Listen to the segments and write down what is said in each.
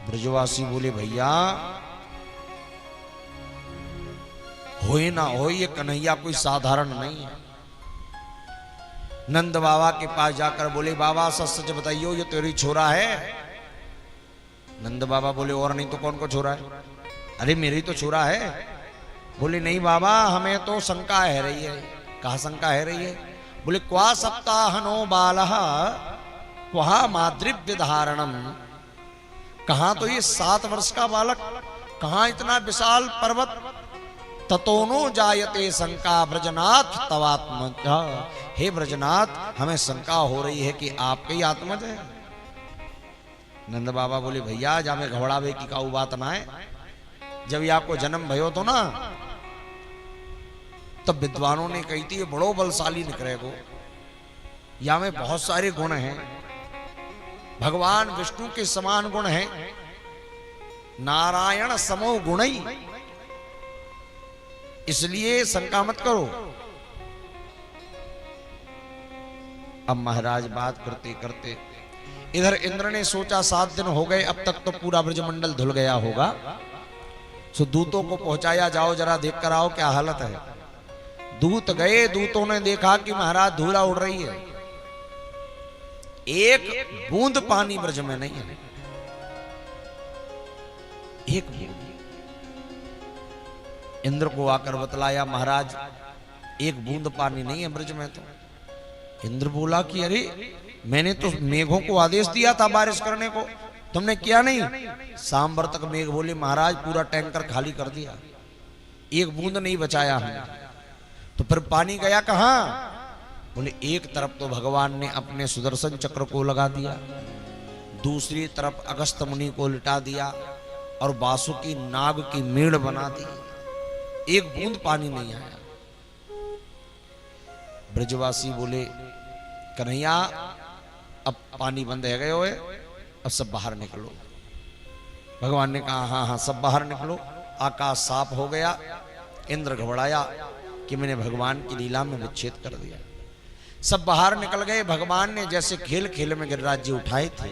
ब्रजवासी बोले भैया हो ना हो, ये कन्हैया कोई साधारण नहीं है। नंद बाबा के पास जाकर बोले बाबा सच सच बताइयो ये तेरी छोरा है? नंद बाबा बोले और नहीं तो कौन को छोरा है? अरे मेरी तो छोरा है। बोले नहीं बाबा हमें तो शंका है रही है। कहा शंका है रही है? बोले क्वा सप्ताहनो बालः क्वा माद्रिव्य धारणम। कहां तो ये 7 वर्ष का बालक, कहां इतना विशाल पर्वत। ततोनो जायते शंका ब्रजनाथ तवात्मज। हे ब्रजनाथ हमें शंका हो रही है कि आपके ही आत्मज है। नंद बाबा बोले भैया जामे घबरावे की काऊ बात ना है। जब ये आपको जन्म भयो तो ना, तब विद्वानों ने कही थी ये बड़ो बलशाली निकले को, या में बहुत सारे गुण हैं, भगवान विष्णु के समान गुण हैं, नारायण समो गुणई, इसलिए शंका मत करो। अब महाराज बात करते करते इधर इंद्र ने सोचा 7 दिन हो गए, अब तक तो पूरा ब्रजमंडल धुल गया होगा। सो दूतों को पहुंचाया जाओ जरा देख कर आओ क्या हालत है। दूत गए, दूतों ने देखा कि महाराज धूला उड़ रही है, एक बूंद पानी ब्रज में नहीं है, एक बूंद। इंद्र को आकर बतलाया महाराज एक बूंद पानी नहीं है ब्रज में। तो इंद्र बोला कि अरे मैंने तो मेघों को आदेश दिया था बारिश करने को, तुमने किया नहीं। सांबर तक मेघ बोले महाराज पूरा टैंकर खाली कर दिया, एक बूंद नहीं बचाया हमने। तो फिर पानी गया कहां? बोले एक तरफ तो भगवान ने अपने सुदर्शन चक्र को लगा दिया, दूसरी तरफ अगस्त मुनि को लिटा दिया और बासुकी नाग की मेड़ बना दी, एक बूंद पानी नहीं आया। ब्रजवासी बोले कन्हैया अब पानी बंद है गए हो, अब सब बाहर निकलो। भगवान ने कहा हाँ हाँ सब बाहर निकलो। आकाश साफ हो गया। इंद्र घबराया कि मैंने भगवान की लीला में विच्छेद कर दिया। सब बाहर निकल गए। भगवान ने जैसे खेल खेल में गिरिराज जी उठाए थे,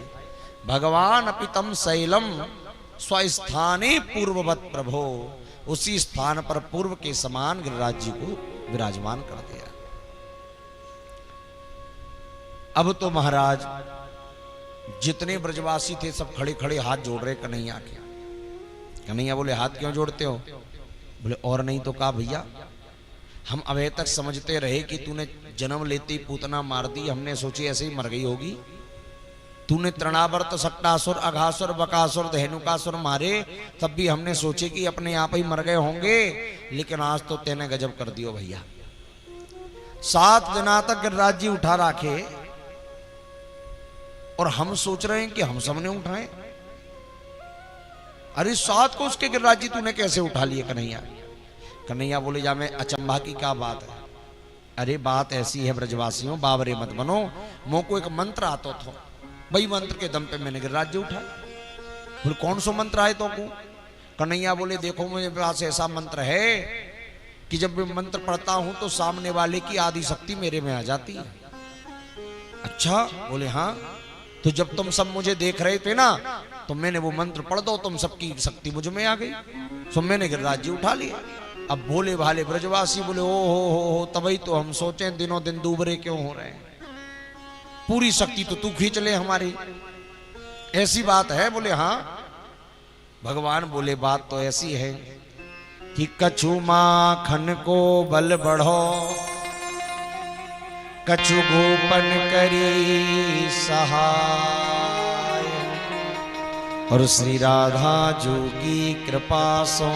भगवान अपितम शैलम स्वस्थाने पूर्ववत प्रभो, उसी स्थान पर पूर्व के समान गिरिराज जी को विराजमान कर दिया। अब तो महाराज जितने ब्रजवासी थे सब खड़े खड़े हाथ जोड़ रहे कन्हैया के। कन्हैया बोले हाथ क्यों जोड़ते हो? बोले और नहीं तो कहा भैया हम अभी तक समझते रहे कि तूने जन्म लेते ही पूतना मार दी, हमने सोची ऐसे ही मर गई होगी। तूने तृणावर्त सट्टासुर अघासुर बकासुर धेनुकासुर मारे, तब भी हमने सोचे कि अपने आप ही मर गए होंगे, लेकिन आज तो तेने गजब कर दियो भैया। 7 दिना तक गिरिराज जी उठा रखे और हम सोच रहे हैं कि हम सबने उठाए। अरे 7 को उसके गिरिराज जी तूने कैसे उठा लिए कन्हैया? कन्हैया बोले जा मैं अचंभा की क्या बात है? अरे बात ऐसी है ब्रजवासियों, बावरे मत बनो। मोह को एक मंत्र आता था, वही मंत्र के दम पे मैंने गिरिराज जी उठाए। बोले कौन सा मंत्र आए तो को? कन्हैया बोले देखो मेरे पास ऐसा मंत्र है कि जब मैं मंत्र पढ़ता हूं तो सामने वाले की आदि शक्ति मेरे में आ जाती है। अच्छा? बोले हाँ। तो जब तुम सब मुझे देख रहे थे ना तो मैंने वो मंत्र पढ़ दो, तुम सबकी शक्ति मुझ में आ गई, तो मैंने गिरिराज जी उठा लिया। अब बोले भाले ब्रजवासी बोले ओ हो तभी तो हम सोचे दिनों दिन दूबरे क्यों हो रहे हैं, पूरी शक्ति तो तू खींच ले हमारी, ऐसी बात है? बोले हाँ। भगवान बोले बात तो ऐसी है कि कछु माखन को बल बढ़ो, कछु गोपन करी सहाय, और श्री राधा जोगी कृपा सो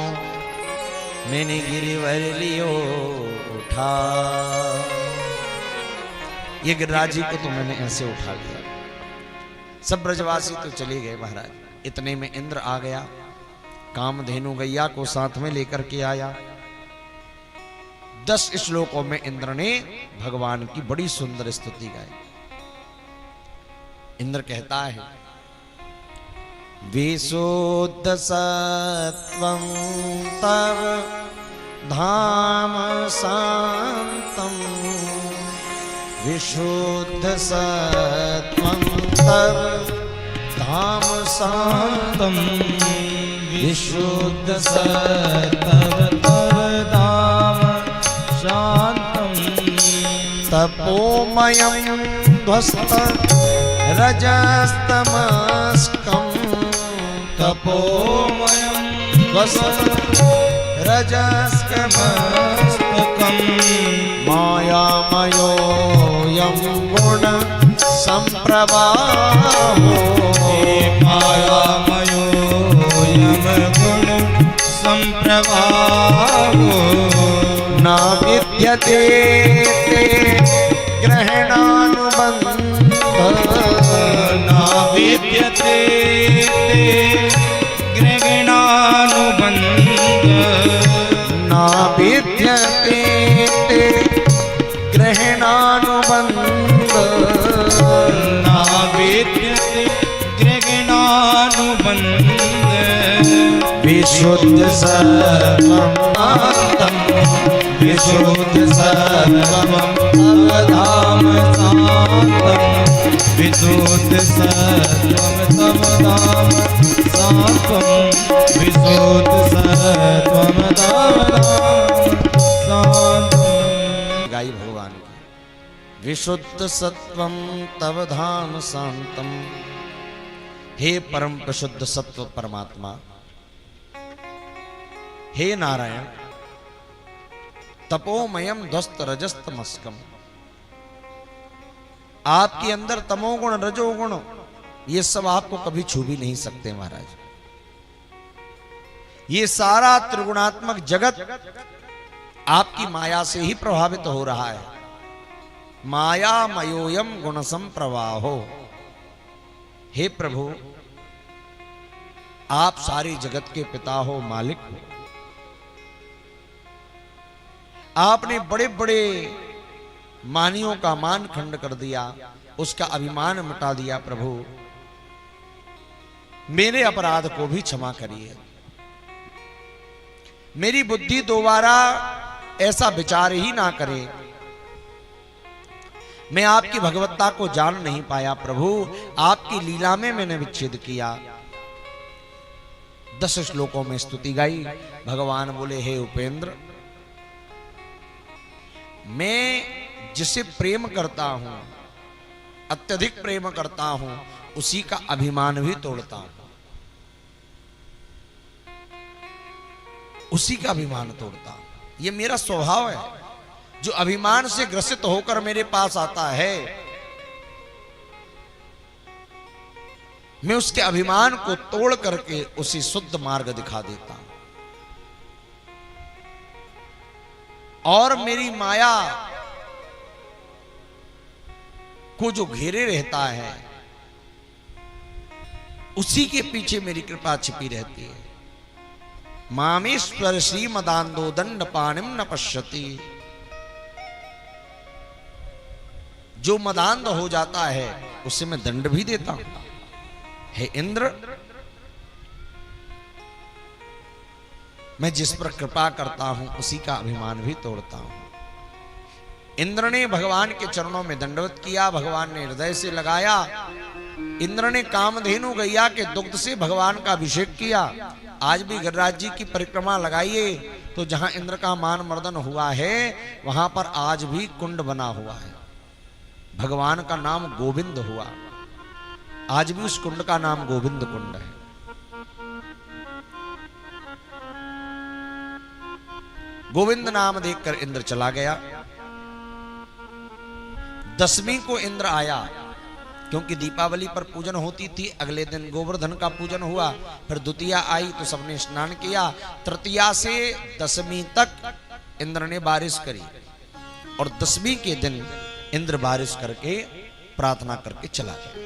मैंने गिरिवर लियो उठा। ये गिरिराज जी को तो मैंने ऐसे उठा लिया। सब ब्रजवासी तो चले गए महाराज। इतने में इंद्र आ गया, कामधेनु गैया को साथ में लेकर के आया। 10 श्लोकों में इंद्र ने भगवान की बड़ी सुंदर स्तुति गाई। इंद्र कहता है विशुद्ध सत्वं तव धाम शांतम, विशुद्ध सत्वं तव धाम शांतम विशुद्ध सत्तव तव धाम शांतम तपोमयं ध्वस्त रजस्तमस्कं तपोमयं ध्वस्त रजस्तमस्कं मायामयोऽयं गुण संप्रवाहो मायामयोऽयं गुण संप्रवाहो न विद्यते ते ग्रहणानुबन्ध न विद्यते ते ग्रहणानुबन्ध न विद्यते ते ग्रहणानुबन्ध न विद्यते ग्रहणानुबन्ध विशुद्ध सर्वं विशुद्ध सर्वम् अवधाम शान्तम् विशुद्ध सर्वम् तवधाम शान्तम् विशुद्ध सर्वम् तवधाम शान्तम्। गाई भगवान की विशुद्ध सत्वं तव धाम शांतम। हे परम प्रशुद्ध सत्व परमात्मा, हे नारायण, तपोमयम ध्वस्त रजस्तमस्कम, आपके अंदर तमोगुण रजोगुण ये सब आपको कभी छू भी नहीं सकते महाराज। ये सारा त्रिगुणात्मक जगत आपकी माया से ही प्रभावित हो रहा है। मायामयोयम गुण संप्रवाहो। हे प्रभु, आप सारी जगत के पिता हो, मालिक हो। आपने बड़े बड़े मानियों का मान खंड कर दिया, उसका अभिमान मिटा दिया। प्रभु, मेरे अपराध को भी क्षमा करिए। मेरी बुद्धि दोबारा ऐसा विचार ही ना करे। मैं आपकी भगवत्ता को जान नहीं पाया प्रभु, आपकी लीला में मैंने विच्छेद किया। 10 श्लोकों में स्तुति गाई। भगवान बोले, हे उपेंद्र, मैं जिसे प्रेम करता हूं, अत्यधिक प्रेम करता हूं, उसी का अभिमान भी तोड़ता हूं, उसी का अभिमान तोड़ता हूं। ये मेरा स्वभाव है। जो अभिमान से ग्रसित होकर मेरे पास आता है, मैं उसके अभिमान को तोड़ करके उसे शुद्ध मार्ग दिखा देता हूं। और मेरी माया को जो घेरे रहता है, उसी के पीछे मेरी कृपा छिपी रहती है। मामेश्वर श्री मदांदो दंड पाणिम न पश्यति। जो मदांध हो जाता है उसे मैं दंड भी देता हूं। हे इंद्र, मैं जिस पर कृपा करता हूं उसी का अभिमान भी तोड़ता हूं। इंद्र ने भगवान के चरणों में दंडवत किया, भगवान ने हृदय से लगाया। इंद्र ने कामधेनु गैया के दुग्ध से भगवान का अभिषेक किया। आज भी गिरिराज जी की परिक्रमा लगाइए तो जहां इंद्र का मान मर्दन हुआ है, वहां पर आज भी कुंड बना हुआ है। भगवान का नाम गोविंद हुआ, आज भी उस कुंड का नाम गोविंद कुंड है। गोविंद नाम देखकर इंद्र चला गया। 10वीं को इंद्र आया, क्योंकि दीपावली पर पूजन होती थी। अगले दिन गोवर्धन का पूजन हुआ, फिर द्वितीया आई तो सबने स्नान किया। तृतीया से 10वीं तक इंद्र ने बारिश करी, और 10वीं के दिन इंद्र बारिश करके प्रार्थना करके चला गया।